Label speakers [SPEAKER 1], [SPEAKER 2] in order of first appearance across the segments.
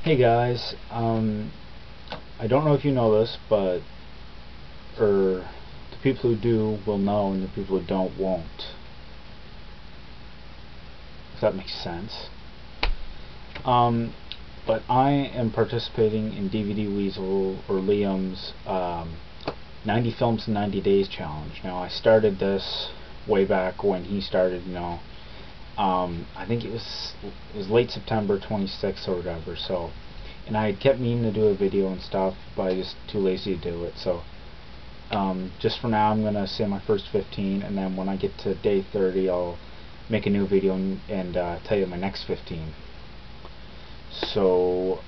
[SPEAKER 1] Hey guys, I don't know if you know this, but the people who do will know, and the people who don't won't. If that makes sense. But I am participating in DVD Weasel or Liam's 90 Films in 90 Days challenge. Now, I started this way back when he started. I think it was late September 26th or whatever. So, and I had kept meaning to do a video and stuff, but I just too lazy to do it. So, just for now, I'm gonna say my first 15, and then when I get to day 30, I'll make a new video and tell you my next 15. So,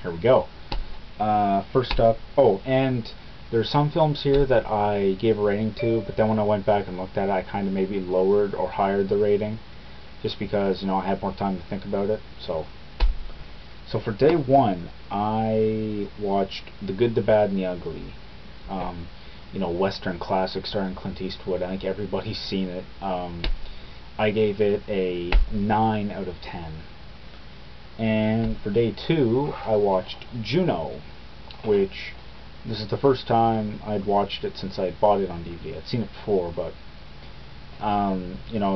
[SPEAKER 1] here we go. First up, and there's some films here that I gave a rating to, but then when I went back and looked at it, I kind of maybe lowered or higher the rating, just because I had more time to think about it. So for day one, I watched The Good, the Bad, and the Ugly. Western classic starring Clint Eastwood. I think everybody's seen it. I gave it a 9 out of 10. And for day two, I watched Juno, which this is the first time I'd watched it since I had bought it on DVD. I'd seen it before, but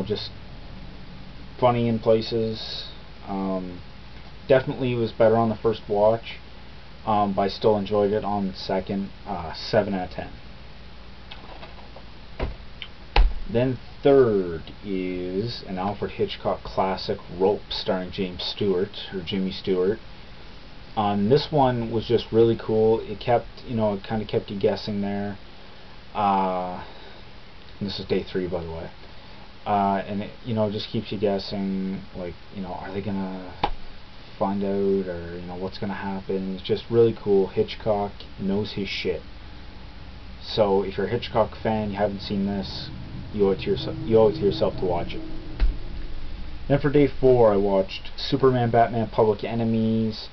[SPEAKER 1] just funny in places. Definitely was better on the first watch, but I still enjoyed it on the second. 7 out of 10. Then third is an Alfred Hitchcock classic, Rope, starring James Stewart, or Jimmy Stewart. This one was just really cool. It kept, it kind of kept you guessing there. This is day 3, by the way. And it, just keeps you guessing, like, are they gonna find out, or what's gonna happen? It's just really cool. Hitchcock knows his shit. So if you're a Hitchcock fan, you haven't seen this, you owe it to yourself to watch it. Then for day 4, I watched Superman, Batman, Public Enemies.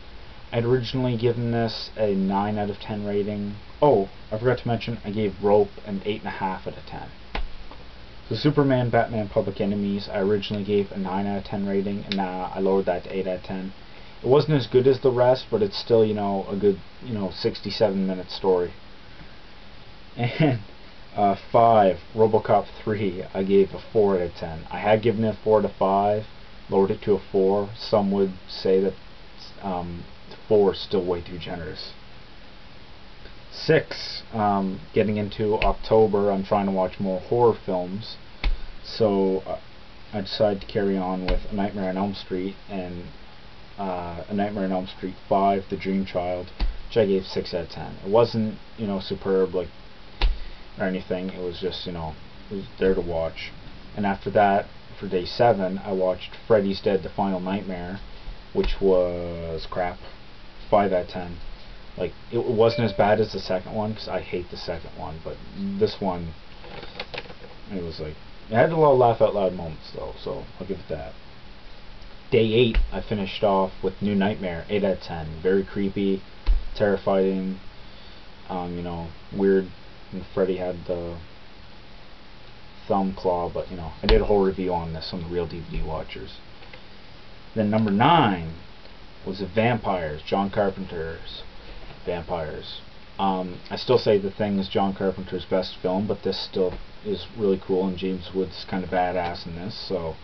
[SPEAKER 1] I'd originally given this a 9 out of 10 rating. Oh, I forgot to mention, I gave Rope an 8.5 out of 10. So Superman, Batman, Public Enemies, I originally gave a 9 out of 10 rating, and I lowered that to 8 out of 10. It wasn't as good as the rest, but it's still, a good, 67-minute story. And 5, RoboCop 3, I gave a 4 out of 10. I had given it a 4 to 5, lowered it to a 4. Some would say that 4 is still way too generous. 6, getting into October, I'm trying to watch more horror films, so I decided to carry on with A Nightmare on Elm Street and A Nightmare on Elm Street 5, The Dream Child, which I gave 6 out of 10. It wasn't, superb, like, or anything. It was just, it was there to watch. And after that, for day 7, I watched Freddy's Dead: The Final Nightmare, which was crap. 5 out of 10. Like, it wasn't as bad as the second one, because I hate the second one, but this one, it was like, it had a lot of laugh out loud moments though, so I'll give it that. Day 8, I finished off with New Nightmare, 8 out of 10. Very creepy, terrifying, weird. And Freddy had the thumb claw, but I did a whole review on this on the Real DVD Watchers. Then number 9 was The Vampires, John Carpenter's Vampires. I still say The Thing is John Carpenter's best film, but this still is really cool, and James Woods kind of badass in this. So,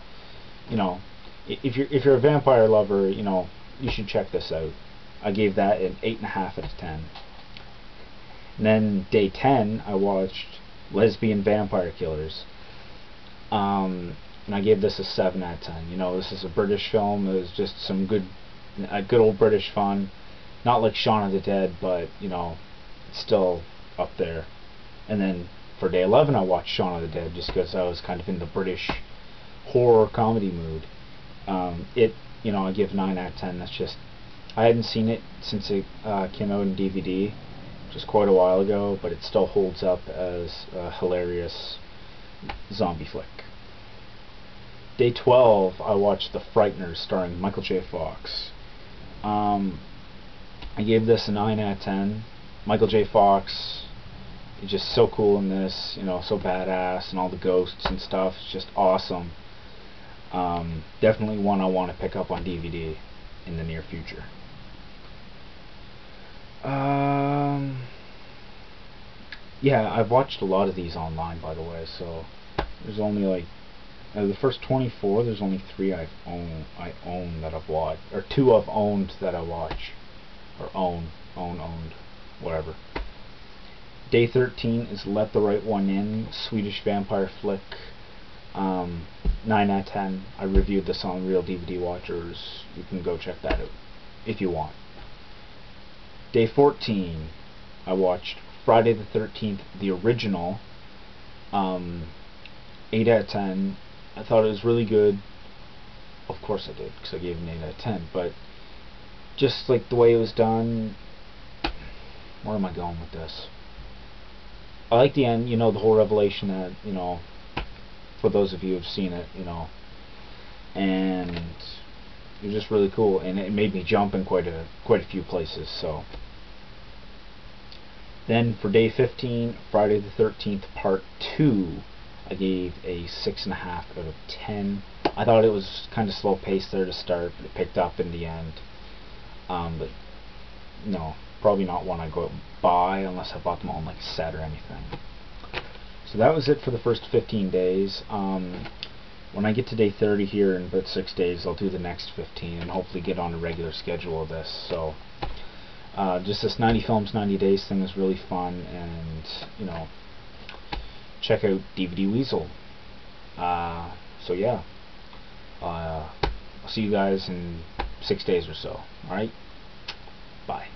[SPEAKER 1] if you're a vampire lover, you should check this out. I gave that an 8.5 out of 10. And then day 10, I watched Lesbian Vampire Killers. And I gave this a 7 out of 10. This is a British film. It was just some good old British fun. Not like Shaun of the Dead, but, it's still up there. And then for day 11, I watched Shaun of the Dead, just because I was kind of in the British horror comedy mood. I give 9 out of 10. That's just, I hadn't seen it since it came out in DVD. Just quite a while ago, but it still holds up as a hilarious zombie flick. Day 12, I watched The Frighteners, starring Michael J. Fox. I gave this a 9 out of 10. Michael J. Fox is just so cool in this, so badass, and all the ghosts and stuff. It's just awesome. Definitely one I want to pick up on DVD. in the near future. Yeah, I've watched a lot of these online, by the way, so there's only like the first 24, there's only 3 I own that I've watched, or 2 I've owned that I watch, or owned, whatever. Day 13 is Let the Right One In, Swedish vampire flick. 9 out of 10. I reviewed this on Real DVD Watchers. You can go check that out if you want. Day 14, I watched Friday the 13th, the original. 8 out of 10. I thought it was really good. Of course I did, because I gave it an 8 out of 10. But just like the way it was done. Where am I going with this? I like the end, the whole revelation that, for those of you who've seen it, and it was just really cool, and it made me jump in quite a few places. So then for day 15, Friday the 13th Part 2, I gave a 6.5 out of 10. I thought it was kind of slow paced there to start, but it picked up in the end. But no, probably not one I go buy unless I bought them all in like a set or anything. So that was it for the first 15 days. When I get to day 30 here in about 6 days, I'll do the next 15 and hopefully get on a regular schedule of this. So just this 90 films 90 days thing is really fun, and check out DVD Weasel. So yeah, I'll see you guys in 6 days or so. Alright, bye.